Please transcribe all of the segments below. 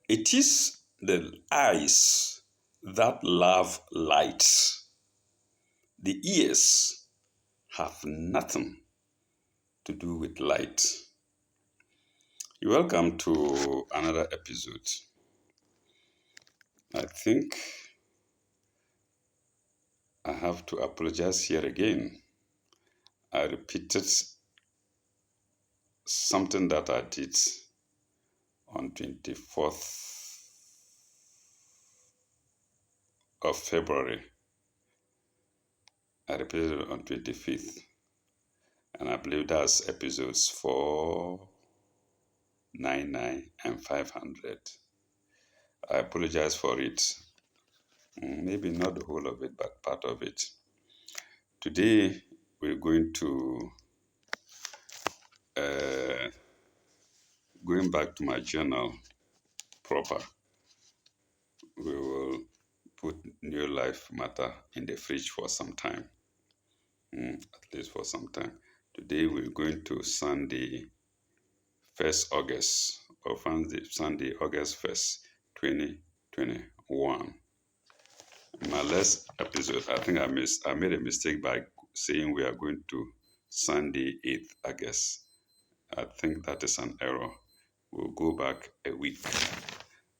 It is the eyes that love light. The ears have nothing to do with light. You're welcome to another episode. I think I have to apologize here again. I repeated something that I did on 24th of February. I repeated it on 25th. And I believe that's episodes 499 and 500. I apologize for it. Maybe not the whole of it, but part of it. Today, we're going to going back to my journal proper. We will put New Life Matter in the fridge for some time, at least for some time. Today, we're going to Sunday, 1st August, or Sunday, August 1st, 2021. In my last episode, I think I made a mistake by saying we are going to Sunday 8th August. I think that is an error. We'll go back a week,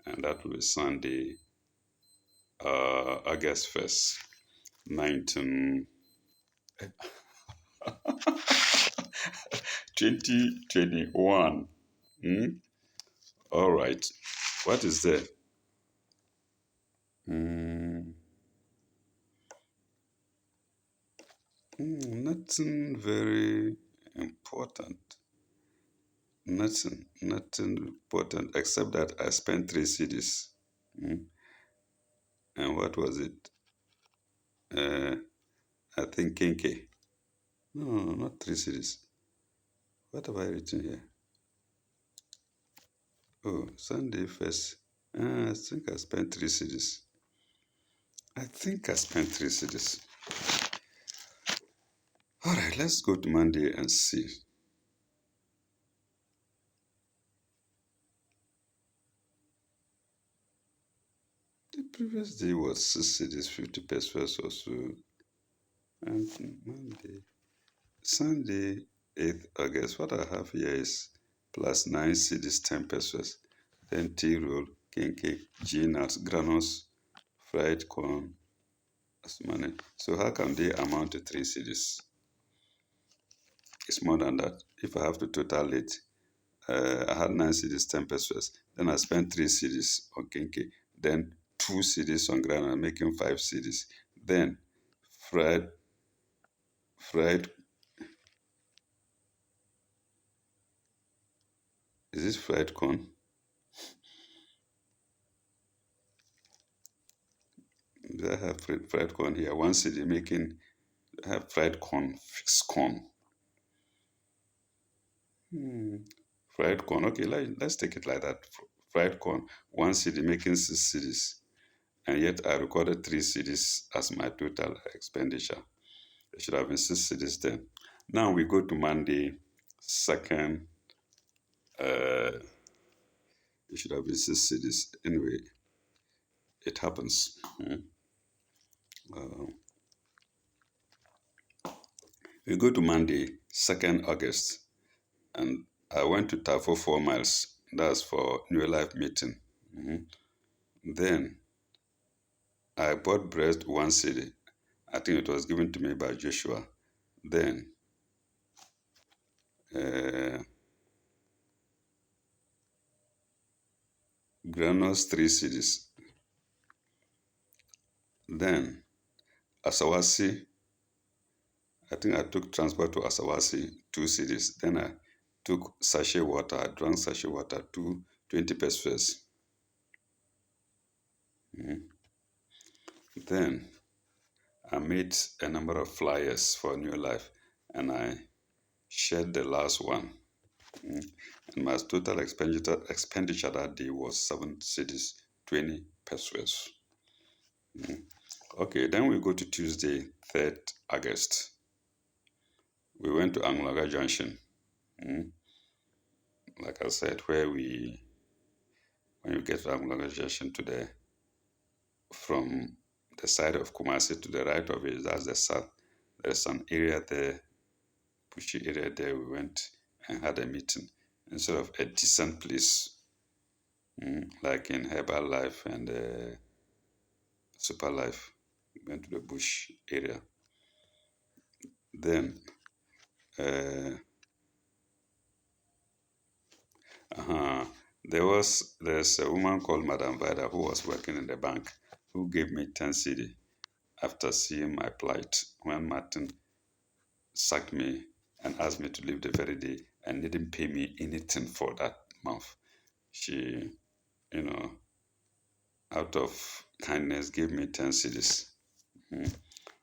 and that will be Sunday, August 1st, 2021. All right. What is there? Nothing very important. Nothing important except that I spent 3 CDs. And what was it? I think Kinky. No, not 3 CDs. What have I written here? Oh, Sunday first. I think I spent 3 CDs. All right, let's go to Monday and see. The previous day was 6 CDs, 50 pesos or so. And Monday. Sunday, 8th August. What I have here is plus 9 CDs, 10 pesos. Then tea roll, kinky, G-nuts, granules, fried corn, as money. So how can they amount to 3 CDs? It's more than that. If I have to total it, I had 9 CDs, 10 pesos. Then I spent 3 CDs on kinky. Then 2 CDs on granule, making 5 CDs. Then fried. Is this fried corn? I have fried corn here. 1 CD making. I have fried corn, fixed corn. Fried corn. Okay, let's take it like that. Fried corn, 1 CD making 6 CDs. And yet I recorded 3 CDs as my total expenditure. It should have been 6 CDs then. Now we go to Monday, 2nd. It should have been 6 CDs. Anyway, it happens. We go to Monday, 2nd August. And I went to Tafo 4 miles. That's for New Life meeting. Then I bought bread 1 CD. I think it was given to me by Joshua. Then granules 3 CDs. Then Asawasi, I think I took transport to Asawasi 2 CDs. Then I took sachet water. I drank sachet water 20 pesos. Then I made a number of flyers for New Life, and I shared the last one. And my total expenditure that day was 7 cities, 20 pesos. Okay, then we go to Tuesday, 3rd August. We went to Angulaga Junction. Like I said, when you get to Amulanga Junction from the side of Kumasi to the right of it, that's the south. There's an area there, bushy area there. We went and had a meeting instead of a decent place, like in Herbal Life and Super Life. We went to the bush area. Then, uh, uh there's a woman called Madam Vida who was working in the bank who gave me 10 CD after seeing my plight when Martin sacked me and asked me to leave the very day and didn't pay me anything for that month. She, you know, out of kindness, gave me 10 CDs.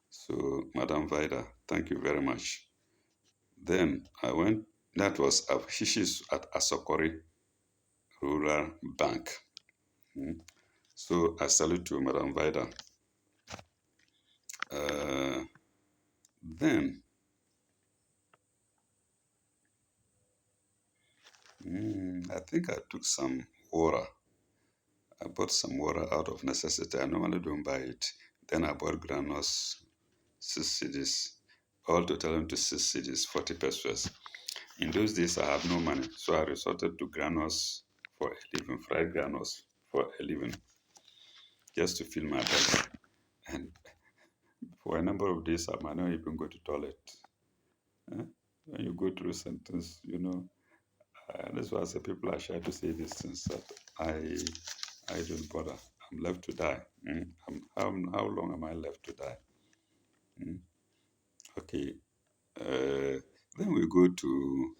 So, Madam Vida, thank you very much. Then I went, that was she's at Asokori Rural Bank. So I salute to Madam Vida. Then, I think I took some water. I bought some water out of necessity. I normally don't buy it. Then I bought granules, 6 CDs, all to tell them to 6 CDs, 40 pesos. In those days, I had no money, so I resorted to granules for a living, fried granules for a living, just to fill my belly. And for a number of days, I might not even go to toilet. When you go through sentence, that's why I say people are shy to say these things that I don't bother. I'm left to die. How long am I left to die? Okay. Then we go to,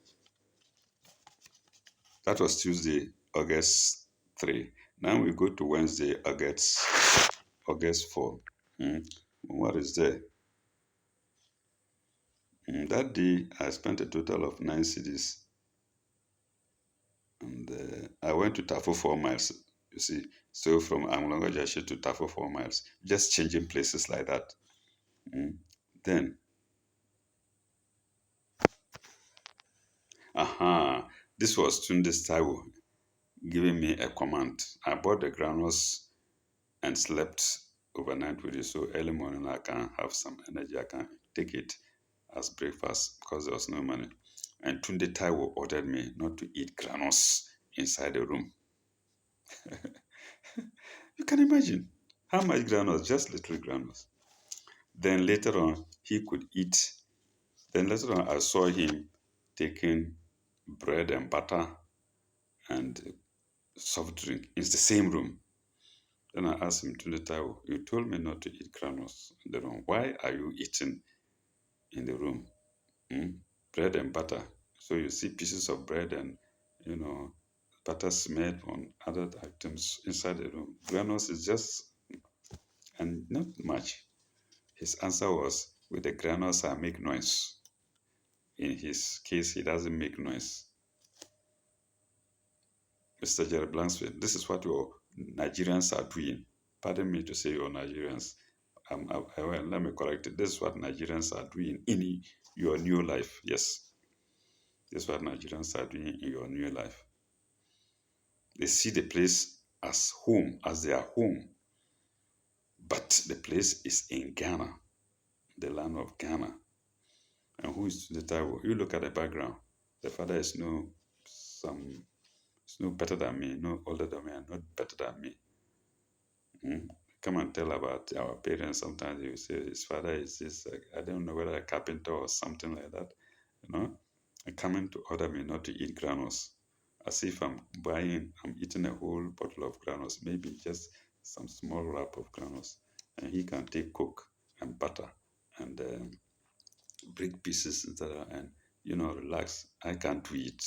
that was Tuesday, August 3. Now we go to Wednesday, August 4. What is there? That day, I spent a total of 9 CDs. And I went to Tafo 4 miles, you see. So from Amulonga Jashi to Tafo 4 miles, just changing places like that. Then, this was Tunde Taiwo giving me a command. I bought the granules and slept overnight with it. So early morning, I can have some energy. I can take it as breakfast because there was no money. And Tunde Taiwo ordered me not to eat granules inside the room. You can imagine how much granules, just little granules. Then later on, he could eat. Then later on, I saw him taking bread and butter and soft drink in the same room. Then I asked him, Tunde Taiwo, you told me not to eat granules in the room. Why are you eating in the room? Bread and butter. So you see pieces of bread and, butter smeared on other items inside the room. Granules is just, and not much. His answer was, with the granules, I make noise. In his case, he doesn't make noise. Mr. Jerry Blansfield, this is what your Nigerians are doing. Pardon me to say your Nigerians. Well, let me correct it. This is what Nigerians are doing in your new life. Yes. This is what Nigerians are doing in your new life. They see the place as home, as their home. But the place is in Ghana, the land of Ghana. And who is the Taiwo? You look at the background. The father is no better than me, no older than me, and not better than me. Come and tell about our parents. Sometimes you say his father is this, I don't know whether a carpenter or something like that, and coming to order me not to eat granules, as if I'm eating a whole bottle of granules, maybe just some small wrap of granules, and he can take coke and butter and break pieces and relax. I can't do it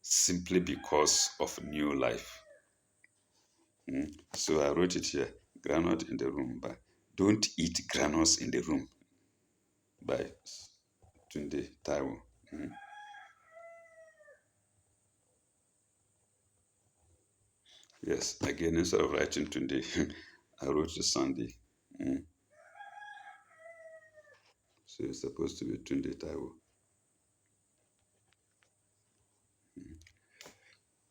simply because of new life. So I wrote it here, Granite in the Room, but Don't Eat Granules in the Room by Tunde Taiwo. Yes, again, instead of writing Tunde, I wrote to Sunday. So it's supposed to be Tunde Taiwo.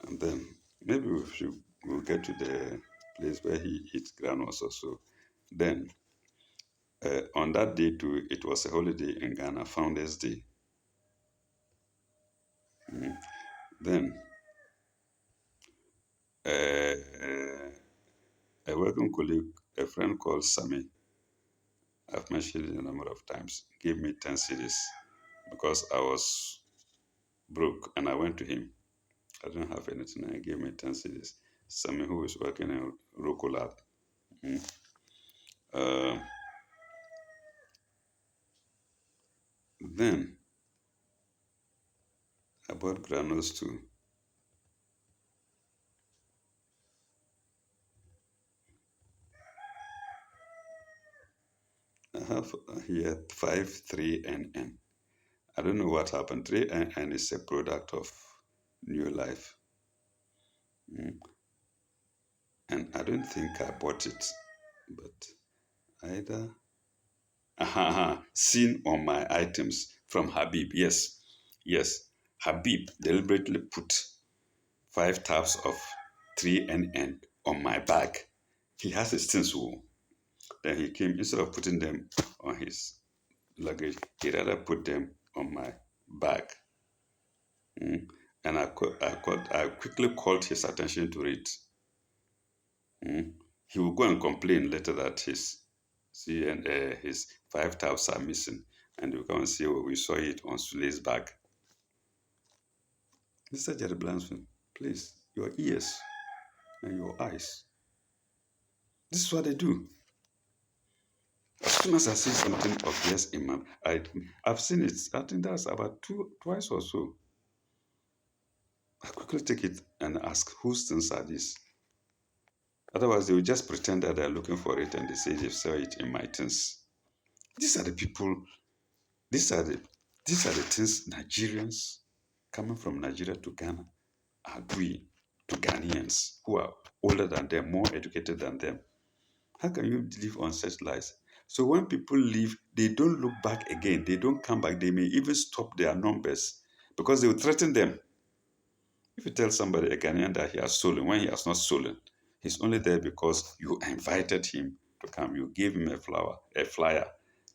And then maybe we'll get to the place where he eats granules also. Then on that day too, it was a holiday in Ghana, Founders Day. Mm. Then uh, a working colleague, a friend called Sami, I've mentioned it a number of times, gave me 10 cedis because I was broke and I went to him. I didn't have anything and he gave me 10 cedis. Sami, who is working in Roku Lab. Mm. Uh, then I bought granules too. I have here 53NN. I don't know what happened. 3NN is a product of New Life. Mm. And I don't think I bought it, but either seen on my items from Habib. Yes, yes. Habib deliberately put 5 tabs of 3NN on my bag. He has his things. Then he came, instead of putting them on his luggage, he rather put them on my bag. Mm. And I quickly called his attention to it. Mm. He will go and complain later that his 5 tabs are missing, and you come and say, "Oh, we saw it on Sule's bag." Mr. Jerry Blansford, please, your ears and your eyes. This is what they do. As soon as I see something obvious in my, I've seen it. I think that's about twice or so. I quickly take it and ask, whose things are these? Otherwise, they will just pretend that they're looking for it and they say they saw it in my things. These are the people, these are the these are the things Nigerians coming from Nigeria to Ghana are doing to Ghanaians who are older than them, more educated than them. How can you live on such lies? So when people leave, they don't look back again. They don't come back. They may even stop their numbers because they will threaten them. If you tell somebody, a Ghanaian, that he has stolen, when he has not stolen, he's only there because you invited him to come. You gave him a flyer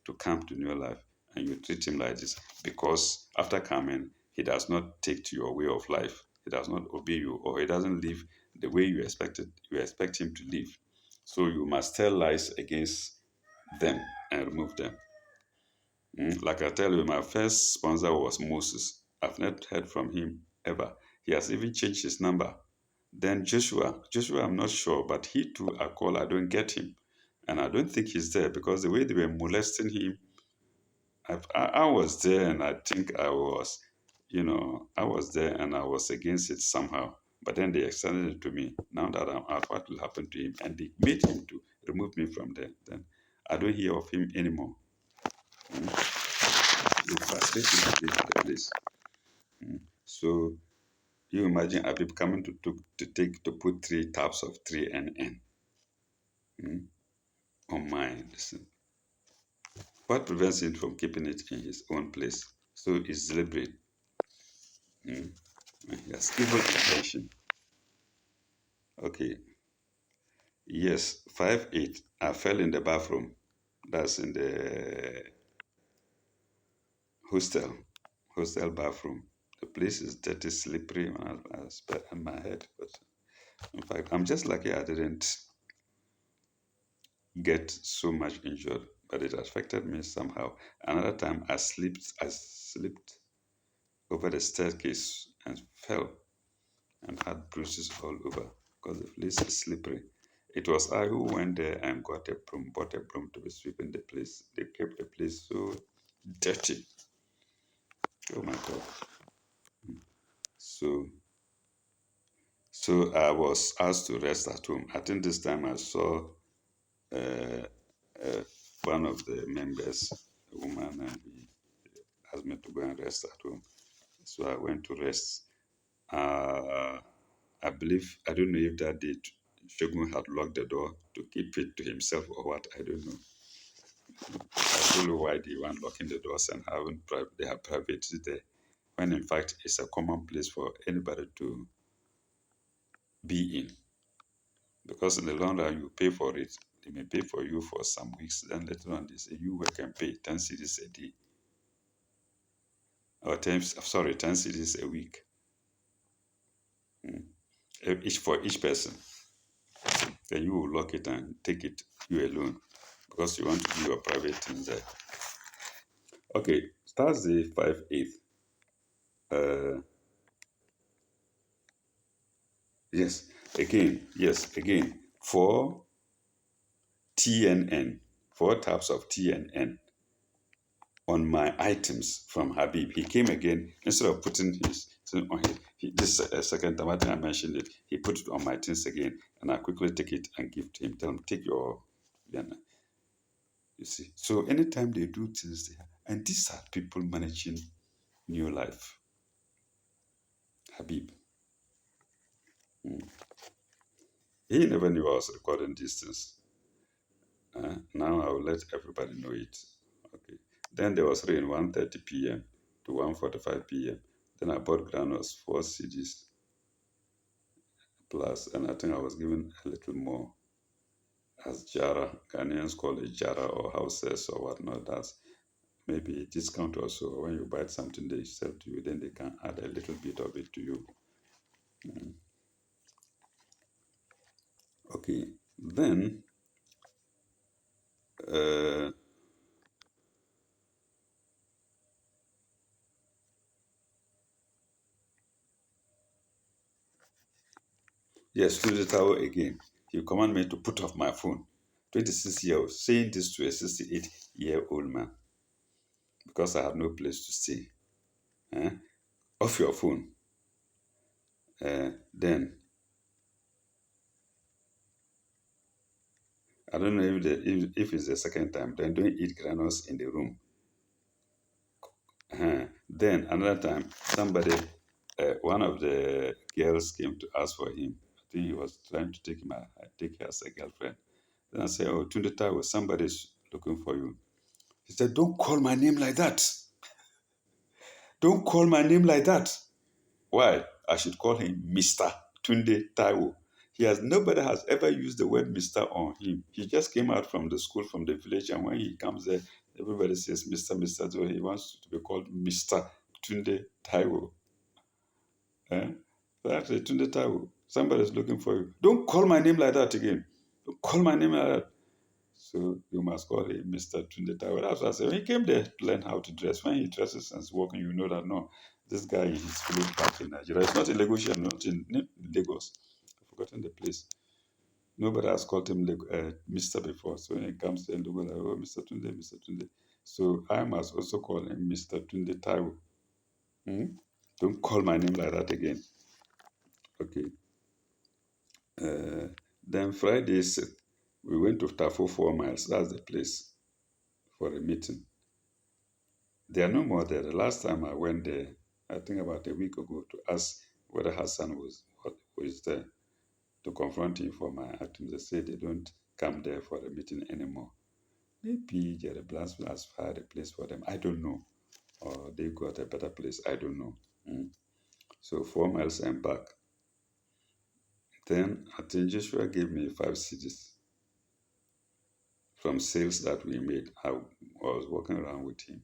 to come to New Life, and you treat him like this because after coming, he does not take to your way of life. He does not obey you, or he doesn't live the way you expect him to live. So you must tell lies against them and remove them. Like I tell you, my first sponsor was Moses. I've not heard from him ever. He has even changed his number. Then Joshua, I'm not sure, but he too, I call, I don't get him. And I don't think he's there because the way they were molesting him, I was there and I think I was there and I was against it somehow. But then they extended it to me. Now that I'm out, what will happen to him? And they made him to remove me from there. Then I don't hear of him anymore. It frustrates me to leave the place. So you imagine Abib coming to put 3 tabs of 3NN on mine. Listen, what prevents him from keeping it in his own place? So it's deliberate. Mm. He has evil intention. Okay. Yes, 5'8". I fell in the bathroom. That's in the hostel, hostel bathroom. The place is dirty, slippery. I spat on my head. But in fact, I'm just lucky I didn't get so much injured, but it affected me somehow. Another time, I slipped over the staircase and fell and had bruises all over because the place is slippery. It was I who went there and bought a broom to be sweeping the place. They kept the place so dirty. Oh my God. So, so I was asked to rest at home. I think this time I saw uh, uh, one of the members, a woman, and he asked me to go and rest at home. So I went to rest. Uh, I believe, I don't know if that day Shogun had locked the door to keep it to himself or what, I don't know. I don't know why they weren't locking the doors and they have privacy there, when in fact it's a common place for anybody to be in. Because in the long run, you pay for it. They may pay for you for some weeks. Then later on, they say you work and pay 10 cities a day. Or 10, sorry, 10 cities a week. Each for each person. Then you will lock it and take it, you alone. Because you want to do your private things there. Okay, Thursday, 5/8. Yes, again, for TNN, 4 tabs of TNN on my items from Habib. He came again, instead of putting his thing on this is a second time, I think I mentioned it, he put it on my things again, and I quickly take it and give to him, tell him, take your, you see. So anytime they do things there, and these are people managing new life. Habib. He never knew I was recording these things. Now I will let everybody know it. Okay. Then there was rain 1:30 p.m. to 1:45 p.m. Then I bought granules 4 cds plus, and I think I was given a little more as jara. Ghanaians call it jara or houses or whatnot. That's maybe a discount also. When you buy something they sell to you, then they can add a little bit of it to you. Okay. Then yes, to the tower again. He command me to put off my phone. 26 years, saying this to a 68-year-old man because I have no place to stay. Off your phone. Then, I don't know if it's the second time, then don't eat granules in the room. Then, another time, somebody, one of the girls came to ask for him. I think he was trying to take her as a girlfriend. Then I said, oh, Tunde Taiwo, somebody's looking for you. He said, don't call my name like that. Don't call my name like that. Why? I should call him Mr. Tunde Taiwo. Nobody has ever used the word Mr. on him. He just came out from the school, from the village, and when he comes there, everybody says Mr. Mr. So he wants to be called Mr. Tunde Taiwo. That's Tunde Taiwo. Somebody's looking for you. Don't call my name like that again. Don't call my name like that. So you must call him Mr. Tunde Taiwo. That's what I said. When he came there to learn how to dress, when he dresses and is walking, you know that no, this guy is village back in Nigeria. It's not in Lagos, not in Lagos. I've forgotten the place. Nobody has called him Mr. before. So when he comes there, they go like, oh, Mr. Tunde, Mr. Tunde. So I must also call him Mr. Tunde Taiwo. Don't call my name like that again. Okay. Then Fridays, we went to Tafo 4 miles. That's the place for a meeting. They are no more there. The last time I went there, I think about a week ago, to ask whether Hassan was there to confront him for my items. They said they don't come there for the meeting anymore. Maybe Jerry Blasphemy has hired a place for them. I don't know. Or they got a better place. I don't know. So 4 miles and back. Then I think Joshua gave me 5 cedis from sales that we made. I was walking around with him.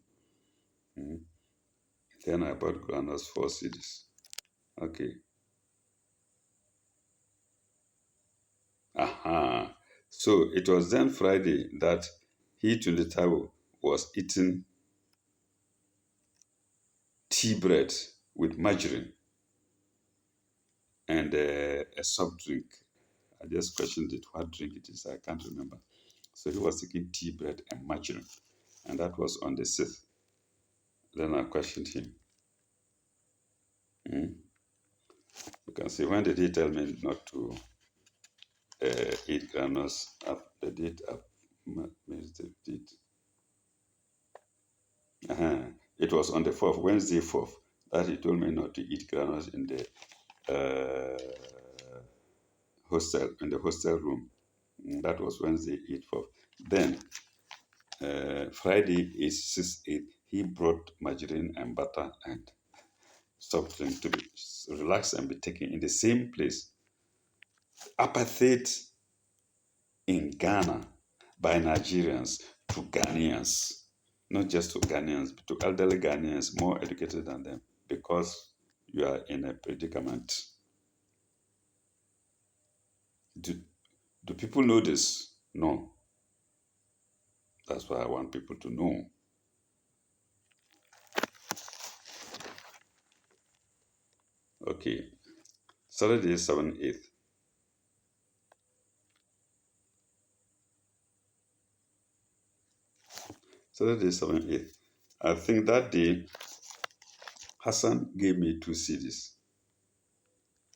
Then I bought granules 4 cedis. Okay. So it was then Friday that he, Tunde Taiwo, was eating tea bread with margarine and a soft drink. I just questioned it, what drink it is, I can't remember. So he was taking tea bread and margarine, and that was on the 6th. Then I questioned him. You can see, when did he tell me not to eat granules? The date I've missed the date. It was on the 4th, Wednesday 4th, that he told me not to eat granules in the hostel room. That was Wednesday 8th. Then Friday is 6/8. He brought margarine and butter and soft drink to be relaxed and be taken in the same place. apartheid in Ghana by Nigerians to Ghanaians, not just to Ghanaians, but to elderly Ghanaians more educated than them, because you are in a predicament. Do, do people know this? No. That's why I want people to know. Okay. Saturday, 7 8th. Saturday, 7 8th. I think that day, Hassan gave me 2 CDs.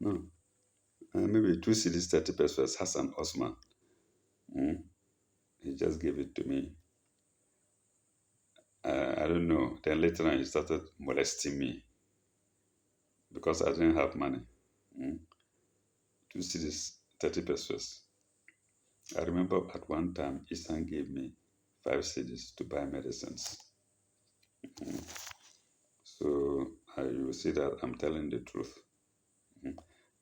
No, maybe 2 CDs, 30 pesos. Hassan Osman. He just gave it to me. I don't know. Then later on, he started molesting me because I didn't have money. 2 CDs, 30 pesos. I remember at one time, Isan gave me 5 CDs to buy medicines. So you will see that I'm telling the truth.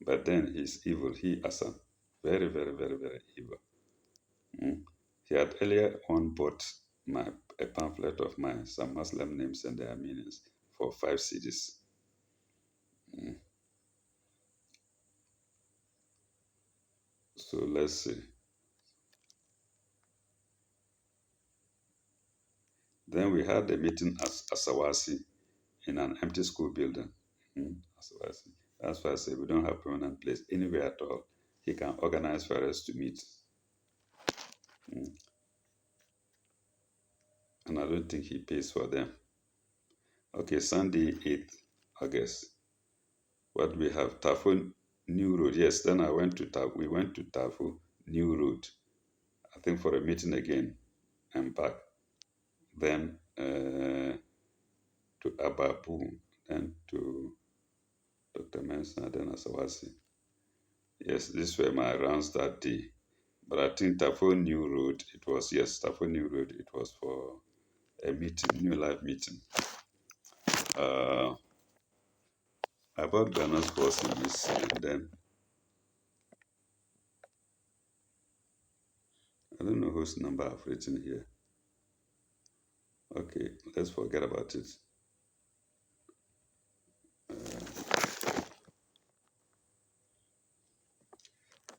But then he's evil. He, Hassan, very, very, very, very evil. He had earlier on bought a pamphlet of mine, some Muslim names and their meanings, for 5 CDs. So let's see. Then we had a meeting at Asawasi in an empty school building. Asawasi. That's why I say we don't have permanent place anywhere at all. He can organize for us to meet. And I don't think he pays for them. Okay, Sunday, 8th August. What we have? Tafo New Road. Yes, then we went to Tafo New Road, I think for a meeting again and back. Then to Ababu, then to Dr. Mensah, then Asawasi. Yes, these were my rounds that day. But I think Tafo New Road, Tafo New Road, it was for a meeting, New Life meeting. I bought Ghana's first CDs, and then I don't know whose number I've written here. Okay, let's forget about it.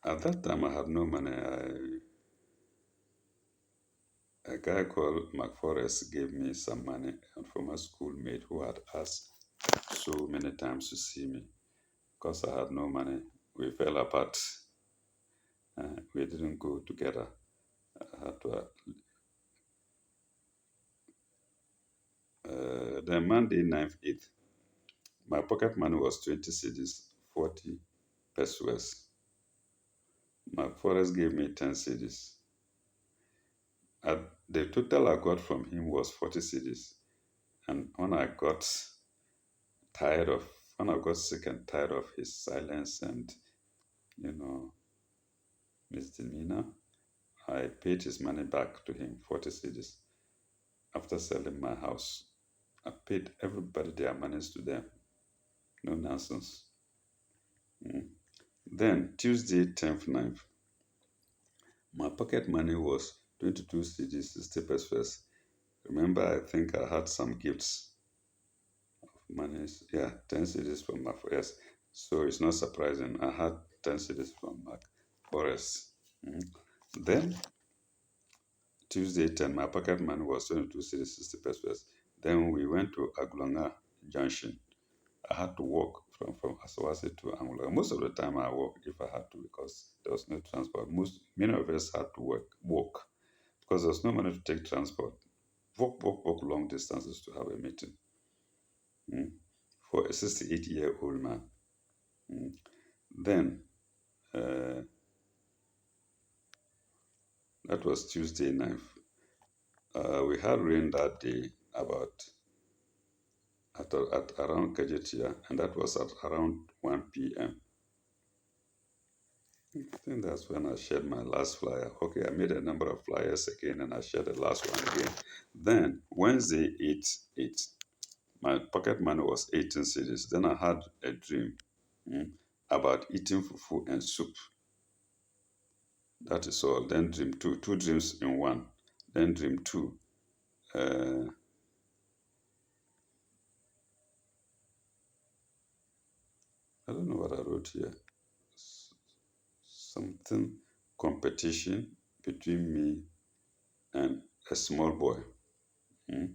At that time, I had no money. A guy called McForest gave me some money, and from a schoolmate who had asked so many times to see me. Because I had no money, we fell apart. We didn't go together. I had to. Then Monday, 9th, 8th, my pocket money was 20 CDs, 40 pesos. McForest gave me 10 CDs. The total I got from him was 40 CDs. And when I got sick and tired of his silence and, misdemeanor, I paid his money back to him, 40 CDs, after selling my house. I paid everybody their monies to them. No nonsense. Then, Tuesday, 10th, 9th, my pocket money was 22 CDs, 60 pesos. Remember, I think I had some gifts of monies. Yeah, 10 CDs from my yes. So it's not surprising. I had 10 CDs from Mark Forest. Then, Tuesday 10, my pocket money was 22 CDs, 60 pesos. Then we went to Aglonga Junction. I had to walk from Asawasi to Angola. Most of the time I walked if I had to because there was no transport. Many of us had to walk because there was no money to take transport. Walk long distances to have a meeting for a 68-year-old man. Then that was Tuesday 9th. We had rain that day at around Kajetia, and that was at around 1 p.m. I think that's when I shared my last flyer. Okay, I made a number of flyers again and I shared the last one again. Then Wednesday 8, my pocket money was 18 CDs. Then I had a dream about eating fufu and soup. That is all. Then dream two, two dreams in one. Then dream two. I don't know what I wrote here. Something competition between me and a small boy. Hmm?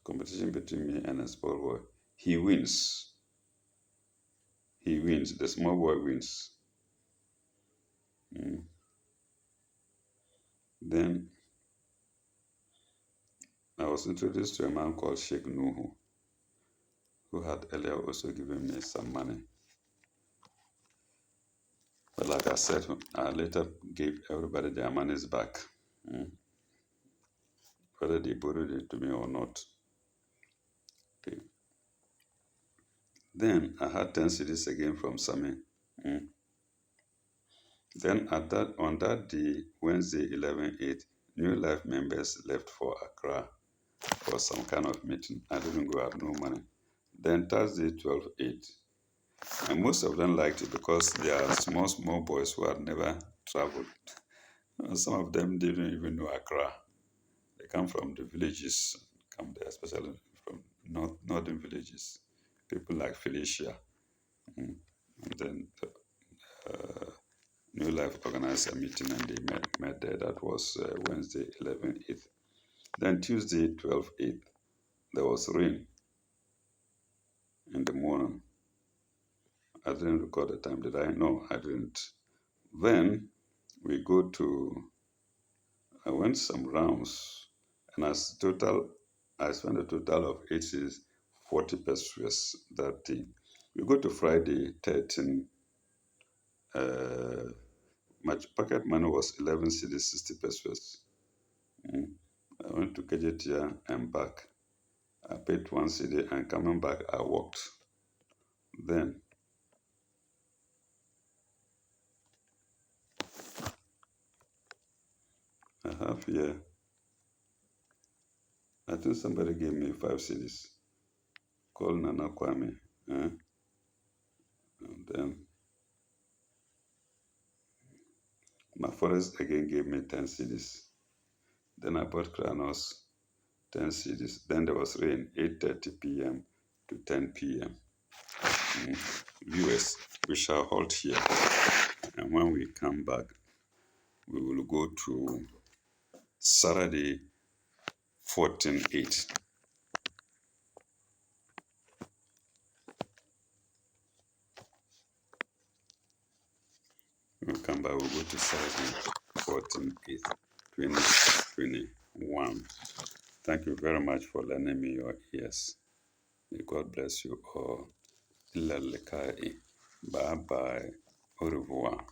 Competition between me and a small boy. He wins. He wins. The small boy wins. Hmm? Then I was introduced to a man called Sheikh Nuhu, who had earlier also given me some money. But like I said, I later gave everybody their monies back, whether they borrowed it to me or not. Okay. Then I had 10 cedis again from Sami. Then on that day, Wednesday 11/8, New Life members left for Accra for some kind of meeting. I didn't go, I had no money. Then Thursday 12/8, and most of them liked it because they are small boys who had never traveled. Some of them didn't even know Accra. They come from the villages, come there, especially from northern villages. People like Felicia. And then New Life organized a meeting and they met there. That was Wednesday 11/8. Then Tuesday 12/8, there was rain in the morning. I didn't record the time, did I? No, I didn't. Then we go to, I went some rounds and I spent a total of 8 cedis, 40 pesos that day. We go to Friday 13. My pocket money was 11 cedis, 60 pesos. I went to Kejetia and back. I paid 1 cedi and coming back, I walked. Then I have here, I think somebody gave me 5 cedis. Called Nana Kwame. And then my forest again gave me 10 cedis. Then I bought Kranos, 10 cedis. Then there was rain, 8:30 p.m. to 10 p.m. Viewers, we shall halt here. And when we come back, we will go to Saturday 14/8. We'll come back, we'll go to Saturday 14/8, 2021. Thank you very much for lending me your ears. May God bless you all. Bye bye. Au revoir.